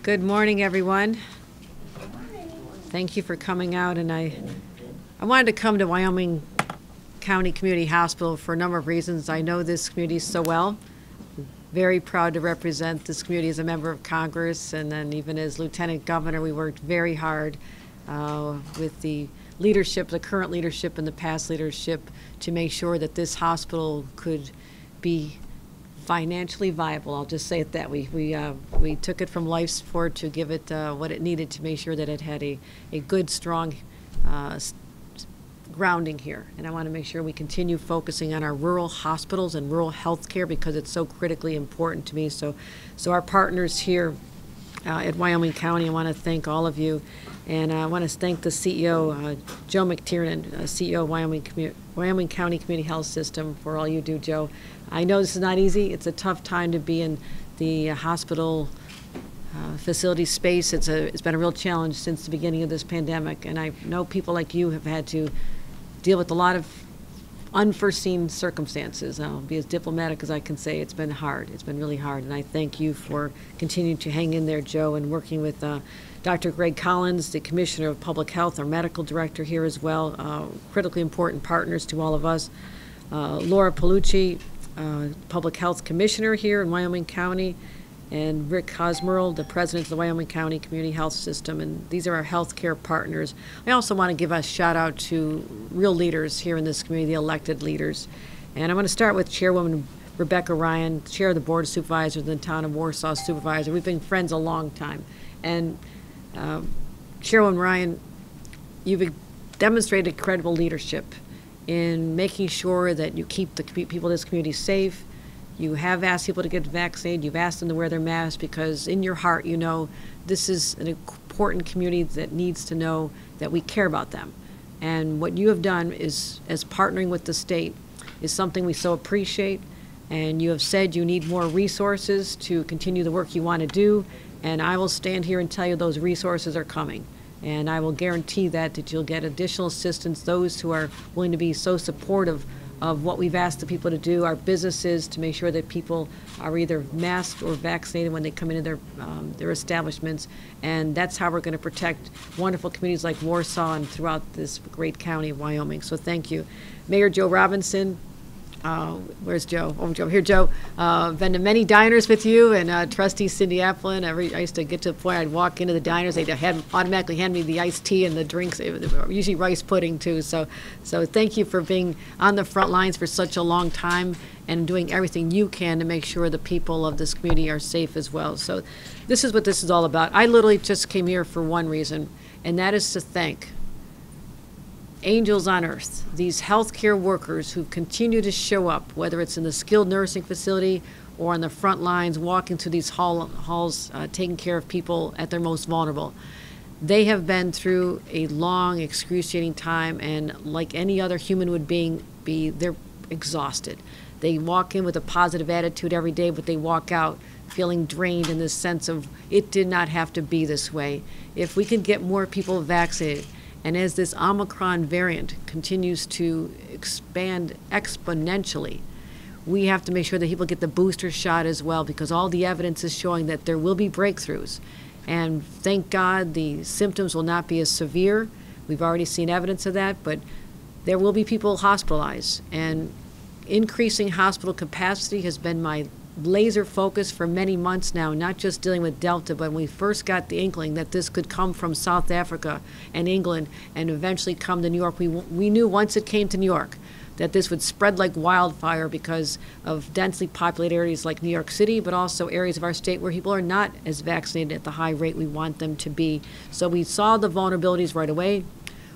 Good morning, everyone. Thank you for coming out. And I wanted to come to Wyoming County Community Hospital for a number of reasons. I know this community so well. Very proud to represent this community as a member of Congress, and then even as Lieutenant Governor, we worked very hard with the leadership, the current leadership and the past leadership, to make sure that this hospital could be financially viable. I'll just say it that we took it from life support to give it what it needed to make sure that it had a good, strong grounding here. And I want to make sure we continue focusing on our rural hospitals and rural health care because it's so critically important to me. So our partners here at Wyoming County, I want to thank all of you. And I want to thank the CEO, Joe McTiernan, CEO of Wyoming County Community Health System, for all you do, Joe. I know this is not easy. It's a tough time to be in the hospital facility space. It's been a real challenge since the beginning of this pandemic. And I know people like you have had to deal with a lot of unforeseen circumstances. I'll be as diplomatic as I can say. It's been hard. It's been really hard. And I thank you for continuing to hang in there, Joe, and working with Dr. Greg Collins, the Commissioner of Public Health, our medical director here as well, critically important partners to all of us. Laura Palucci, Public Health Commissioner here in Wyoming County, and Rick Cosmerl, the President of the Wyoming County Community Health System, and these are our healthcare partners. I also want to give a shout out to real leaders here in this community, the elected leaders. And I'm going to start with Chairwoman Rebecca Ryan, Chair of the Board of Supervisors in the Town of Warsaw Supervisor. We've been friends a long time. And Chairwoman Ryan, you've demonstrated credible leadership in making sure that you keep the people of this community safe. You have asked people to get vaccinated. You've asked them to wear their masks because in your heart you know this is an important community that needs to know that we care about them. And what you have done is, as partnering with the state, is something we so appreciate. And you have said you need more resources to continue the work you want to do. And I will stand here and tell you those resources are coming. And I will guarantee that you'll get additional assistance, those who are willing to be so supportive of what we've asked the people to do, our businesses, to make sure that people are either masked or vaccinated when they come into their establishments. And that's how we're going to protect wonderful communities like Warsaw and throughout this great county of Wyoming. So thank you. Mayor Joe Robinson. Where's Joe? Oh, Joe. Here, Joe. Been to many diners with you, and Trustee Cindy Applin. I used to get to the point I'd walk into the diners, they'd automatically hand me the iced tea and the drinks, usually rice pudding too. So thank you for being on the front lines for such a long time and doing everything you can to make sure the people of this community are safe as well. So this is what this is all about. I literally just came here for one reason, and that is to thank angels on earth, these healthcare workers who continue to show up, whether it's in the skilled nursing facility or on the front lines, walking through these halls, taking care of people at their most vulnerable. They have been through a long, excruciating time, and like any other human would be, they're exhausted. They walk in with a positive attitude every day, but they walk out feeling drained in this sense of it did not have to be this way. If we could get more people vaccinated, and as this Omicron variant continues to expand exponentially, we have to make sure that people get the booster shot as well, because all the evidence is showing that there will be breakthroughs. And thank God the symptoms will not be as severe. We've already seen evidence of that, but there will be people hospitalized. And increasing hospital capacity has been my laser focus for many months now, not just dealing with Delta, but when we first got the inkling that this could come from South Africa and England and eventually come to New York, we knew once it came to New York that this would spread like wildfire because of densely populated areas like New York City, but also areas of our state where people are not as vaccinated at the high rate we want them to be. So we saw the vulnerabilities right away.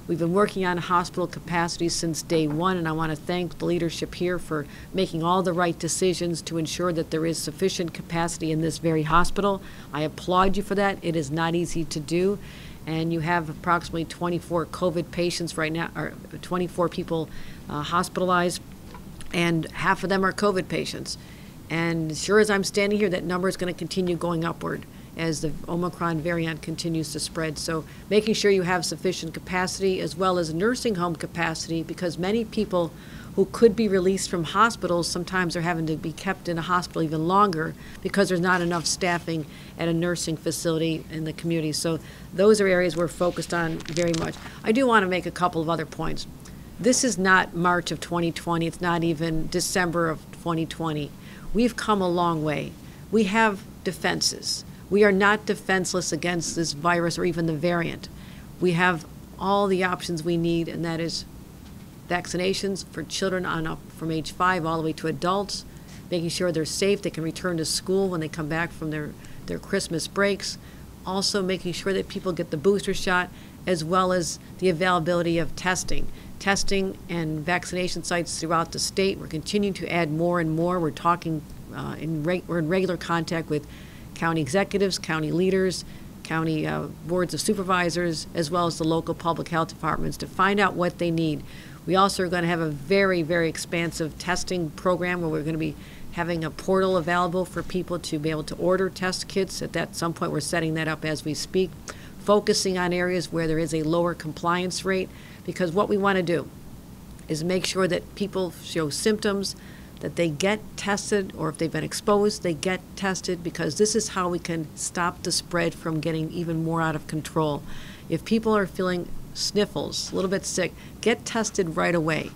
We've been working on hospital capacity since day one, and I want to thank the leadership here for making all the right decisions to ensure that there is sufficient capacity in this very hospital. I applaud you for that. It is not easy to do, and you have approximately 24 COVID patients right now, or 24 people hospitalized, and half of them are COVID patients. And sure as I'm standing here, that number is going to continue going upward as the Omicron variant continues to spread. So making sure you have sufficient capacity as well as nursing home capacity, because many people who could be released from hospitals. Sometimes they're having to be kept in a hospital even longer because there's not enough staffing at a nursing facility in the community. So those are areas we're focused on very much. I do want to make a couple of other points. This is not March of 2020. It's not even December of 2020. We've come a long way. We have defenses. We are not defenseless against this virus or even the variant. We have all the options we need, and that is vaccinations for children on up from age 5 all the way to adults, making sure they're safe, they can return to school when they come back from their Christmas breaks, also making sure that people get the booster shot, as well as the availability of testing and vaccination sites throughout the state. We're continuing to add more and more. We're talking, we're in regular contact with county executives, county leaders, county boards of supervisors, as well as the local public health departments to find out what they need. We also are going to have a very, very expansive testing program where we're going to be having a portal available for people to be able to order test kits. At some point, we're setting that up as we speak, focusing on areas where there is a lower compliance rate, because what we want to do is make sure that people show symptoms, that they get tested, or if they've been exposed, they get tested, because this is how we can stop the spread from getting even more out of control. If people are feeling sniffles, a little bit sick, get tested right away.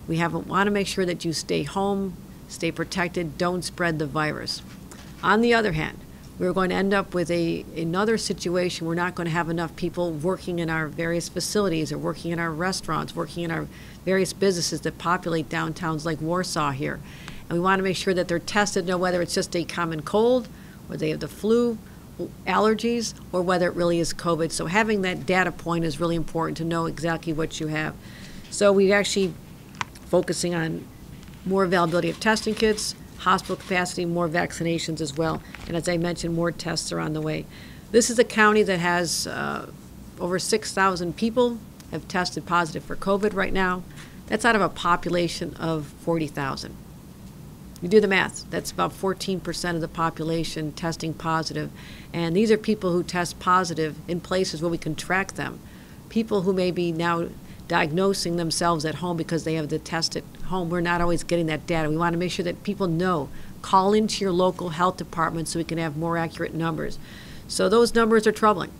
We want to make sure that you stay home, stay protected, don't spread the virus. On the other hand, we're going to end up with another situation. We're not going to have enough people working in our various facilities or working in our restaurants, working in our various businesses that populate downtowns like Warsaw here. And we want to make sure that they're tested, know whether it's just a common cold, or they have the flu, allergies, or whether it really is COVID. So having that data point is really important to know exactly what you have. So we're actually focusing on more availability of testing kits, hospital capacity, more vaccinations as well. And as I mentioned, more tests are on the way. This is a county that has over 6,000 people have tested positive for COVID right now. That's out of a population of 40,000. You do the math, that's about 14% of the population testing positive. And these are people who test positive in places where we can track them. People who may be now diagnosing themselves at home because they have the test at home. We're not always getting that data. We want to make sure that people know. Call into your local health department so we can have more accurate numbers. So those numbers are troubling.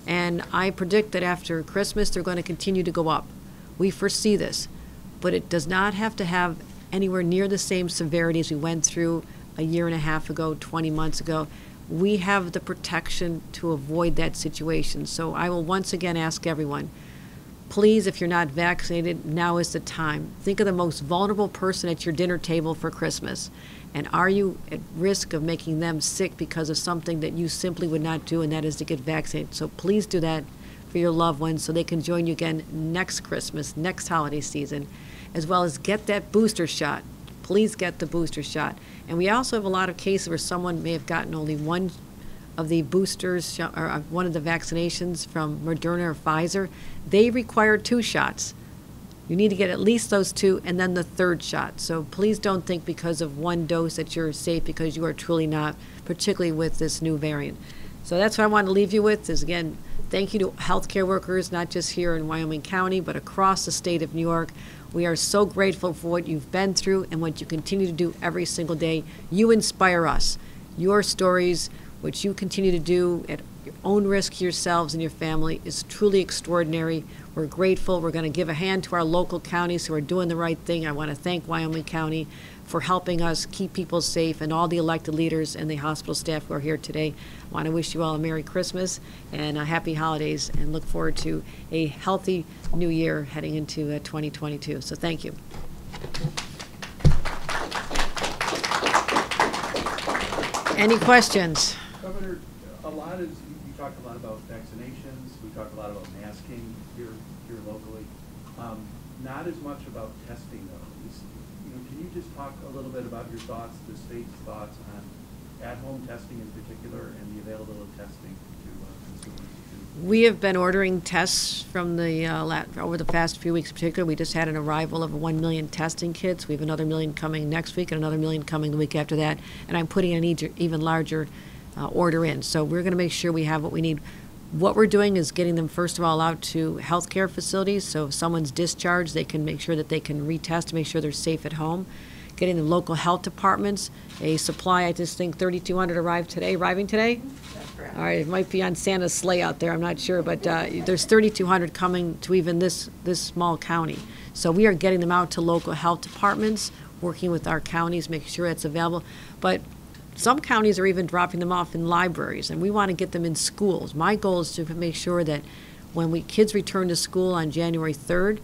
And I predict that after Christmas, they're going to continue to go up. We foresee this. But it does not have to have anywhere near the same severity as we went through a year and a half ago, 20 months ago. We have the protection to avoid that situation. So I will once again ask everyone, please, if you're not vaccinated, now is the time. Think of the most vulnerable person at your dinner table for Christmas. And are you at risk of making them sick because of something that you simply would not do, and that is to get vaccinated? So please do that for your loved ones so they can join you again next Christmas, next holiday season, as well as get that booster shot. Please get the booster shot. And we also have a lot of cases where someone may have gotten only one of the boosters or one of the vaccinations from Moderna or Pfizer. They require 2 shots. You need to get at least those 2 and then the 3rd shot. So please don't think because of 1 dose that you're safe, because you are truly not, particularly with this new variant. So that's what I want to leave you with is, again, thank you to healthcare workers, not just here in Wyoming County, but across the state of New York. We are so grateful for what you've been through and what you continue to do every single day. You inspire us. Your stories, which you continue to do at your own risk yourselves and your family, is truly extraordinary. We're grateful. We're going to give a hand to our local counties who are doing the right thing. I want to thank Wyoming County for helping us keep people safe, and all the elected leaders and the hospital staff who are here today. I want to wish you all a Merry Christmas and a Happy Holidays, and look forward to a healthy new year heading into 2022. So thank you. Any questions? Governor, you talked a lot about vaccinations. We talked a lot about masking here locally. Not as much about testing, though. Can you just talk a little bit about your thoughts, the state's thoughts on at-home testing in particular, and the availability of testing to consumers? We have been ordering tests from over the past few weeks in particular. We just had an arrival of 1 million testing kits. We have another 1 million coming next week and another 1 million coming the week after that. And I'm putting an even larger order in. So we're going to make sure we have what we need. What we're doing is getting them, first of all, out to healthcare facilities. So if someone's discharged, they can make sure that they can retest to make sure they're safe at home. Getting the local health departments a supply. I just think 3,200 arriving today? That's correct. All right, it might be on Santa's sleigh out there, I'm not sure, but there's 3,200 coming to even this small county. So we are getting them out to local health departments, working with our counties, making sure it's available. But some counties are even dropping them off in libraries, and we want to get them in schools. My goal is to make sure that when kids return to school on January 3rd,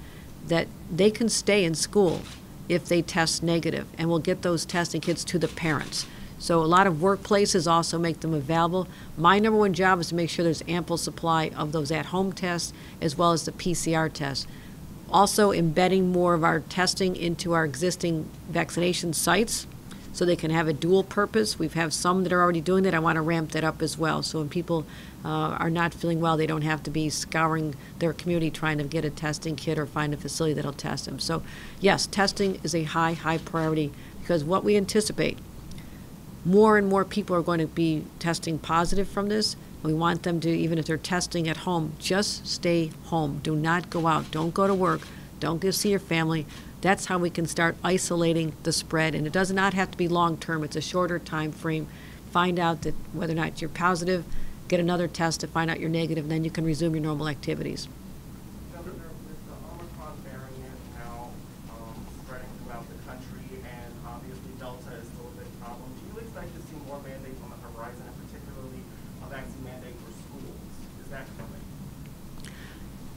that they can stay in school if they test negative, and we'll get those testing kits to the parents. So a lot of workplaces also make them available. My number one job is to make sure there's ample supply of those at-home tests as well as the PCR tests. Also embedding more of our testing into our existing vaccination sites so they can have a dual purpose. We have some that are already doing that. I want to ramp that up as well. So when people are not feeling well, they don't have to be scouring their community trying to get a testing kit or find a facility that'll test them. So yes, testing is a high priority because what we anticipate, more and more people are going to be testing positive from this. We want them to, even if they're testing at home, just stay home. Do not go out. Don't go to work. Don't go see your family. That's how we can start isolating the spread. And it does not have to be long term. It's a shorter time frame. Find out that whether or not you're positive, get another test to find out you're negative, and then you can resume your normal activities. Governor, with the Omicron variant now spreading throughout the country, and obviously Delta is still a big problem, do you expect to see more mandates on the horizon, and particularly a vaccine mandate for schools? Is that coming?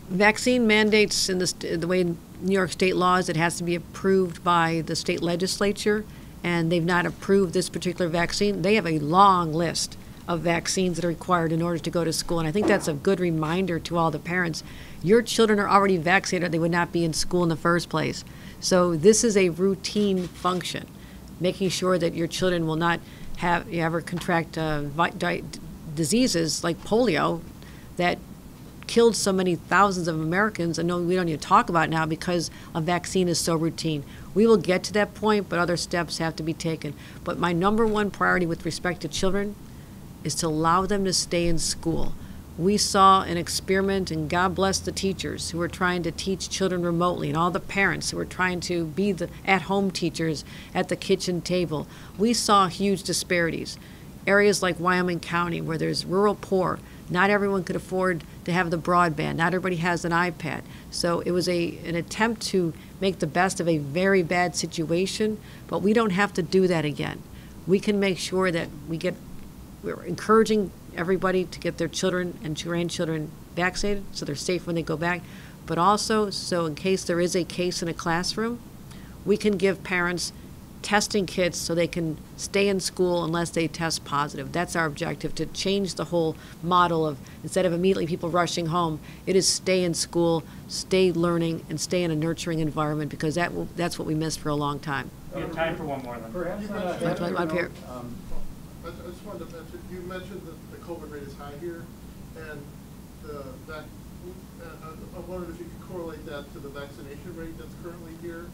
Vaccine mandates in the way New York state laws, it has to be approved by the state legislature, and they've not approved this particular vaccine. They have a long list of vaccines that are required in order to go to school, and I think that's a good reminder to all the parents. Your children are already vaccinated, or they would not be in school in the first place. So this is a routine function, making sure that your children will not ever contract diseases like polio that killed so many thousands of Americans, and we don't need to talk about it now because a vaccine is so routine. We will get to that point, but other steps have to be taken. But my number one priority with respect to children is to allow them to stay in school. We saw an experiment, and God bless the teachers who were trying to teach children remotely, and all the parents who were trying to be the at-home teachers at the kitchen table. We saw huge disparities. Areas like Wyoming County, where there's rural poor, not everyone could afford to have the broadband. Not everybody has an iPad. So it was an attempt to make the best of a very bad situation, but we don't have to do that again. We can make sure that we're encouraging everybody to get their children and grandchildren vaccinated so they're safe when they go back, but also so in case there is a case in a classroom, we can give parents testing kits so they can stay in school unless they test positive. That's our objective, to change the whole model of, instead of immediately people rushing home, it is stay in school, stay learning, and stay in a nurturing environment, because that's what we missed for a long time. We have time for one more then. Perhaps Up here. I just wanted to mention, you mentioned that the COVID rate is high here, and I wondered if you could correlate that to the vaccination rate that's currently here,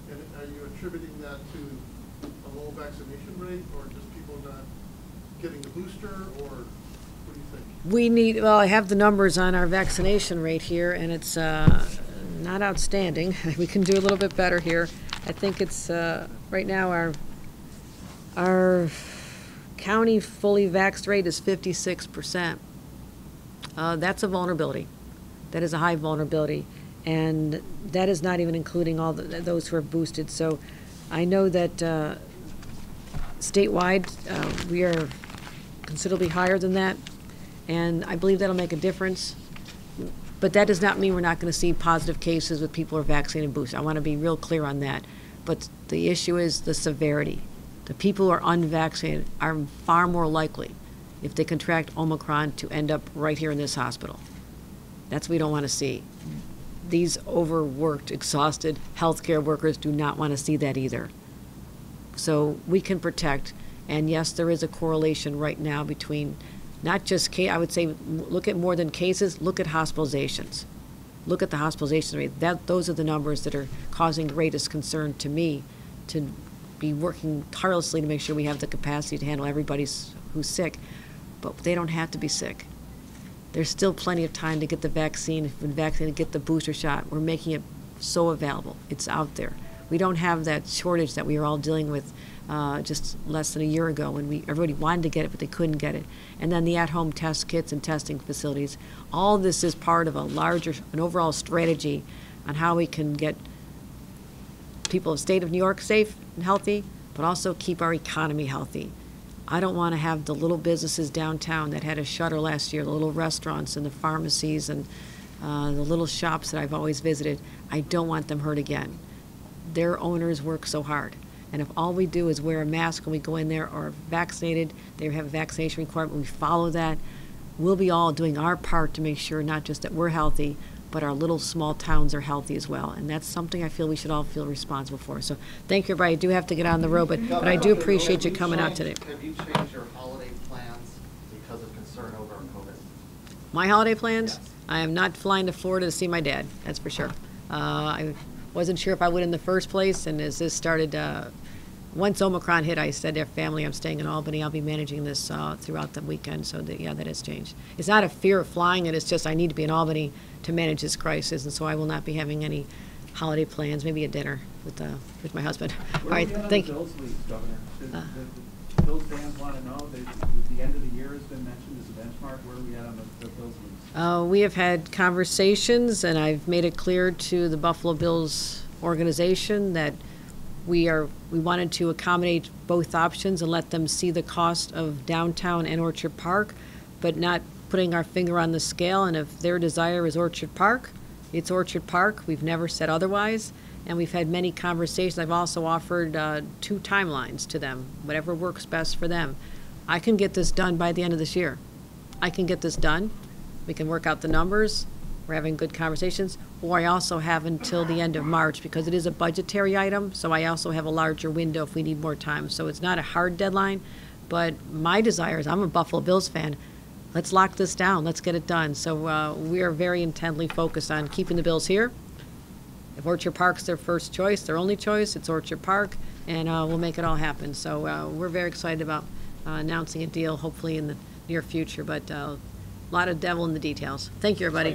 and are you attributing that to a low vaccination rate, or just people not getting the booster, or what do you think? I have the numbers on our vaccination rate here, and it's not outstanding. We can do a little bit better here. I think it's, right now, our county fully vaxxed rate is 56%. That's a vulnerability. That is a high vulnerability. And that is not even including all those who are boosted. So I know that statewide we are considerably higher than that, and I believe that'll make a difference. But that does not mean we're not going to see positive cases with people who are vaccinated and boosted. I want to be real clear on that. But the issue is the severity. The people who are unvaccinated are far more likely, if they contract Omicron, to end up right here in this hospital. That's what we don't want to see. These overworked, exhausted healthcare workers do not want to see that either. So we can protect, and yes, there is a correlation right now between not just I would say look at more than cases, look at hospitalizations. Look at the hospitalization rate. Those are the numbers that are causing greatest concern to me, to be working tirelessly to make sure we have the capacity to handle everybody who's sick, but they don't have to be sick. there's still plenty of time to get the vaccine, if you've been vaccinated, get the booster shot. We're making it so available. It's out there. We don't have that shortage that we were all dealing with just less than a year ago when everybody wanted to get it, but they couldn't get it. And then the at-home test kits and testing facilities. All this is part of an overall strategy on how we can get people of the state of New York safe and healthy, but also keep our economy healthy. I don't want to have the little businesses downtown that had a shutter last year, the little restaurants and the pharmacies and the little shops that I've always visited. I don't want them hurt again. Their owners work so hard. And if all we do is wear a mask when we go in there or vaccinated, they have a vaccination requirement, we follow that, we'll be all doing our part to make sure not just that we're healthy, but our little small towns are healthy as well. And that's something I feel we should all feel responsible for. So thank you, everybody. I do have to get on the road, but I do appreciate you coming out today. Have you changed your holiday plans because of concern over COVID? My holiday plans? Yes. I am not flying to Florida to see my dad, that's for sure. I wasn't sure if I would in the first place, and as this started, once Omicron hit, I said to their family, I'm staying in Albany, I'll be managing this throughout the weekend, so yeah, that has changed. It's not a fear of flying, it's just I need to be in Albany to manage this crisis, and so I will not be having any holiday plans, maybe a dinner with my husband. All right, thank you. Where are we at on the Bills leagues, Governor? The Bills fans want to know, the end of the year has been mentioned as a benchmark. Where are we at on the Bills leagues? We have had conversations, and I've made it clear to the Buffalo Bills organization that we wanted to accommodate both options and let them see the cost of downtown and Orchard Park, but not putting our finger on the scale. And if their desire is Orchard Park, it's Orchard Park. We've never said otherwise, and we've had many conversations. I've also offered 2 timelines to them, whatever works best for them. I can get this done by the end of this year. I can get this done. We can work out the numbers. We're having good conversations. Or I also have until the end of March because it is a budgetary item, so I also have a larger window if we need more time. So it's not a hard deadline, but my desire is, I'm a Buffalo Bills fan. Let's lock this down. Let's get it done. So we are very intently focused on keeping the Bills here. If Orchard Park's their first choice, their only choice, it's Orchard Park, and we'll make it all happen. So we're very excited about announcing a deal, hopefully in the near future, but a lot of devil in the details. Thank you, everybody.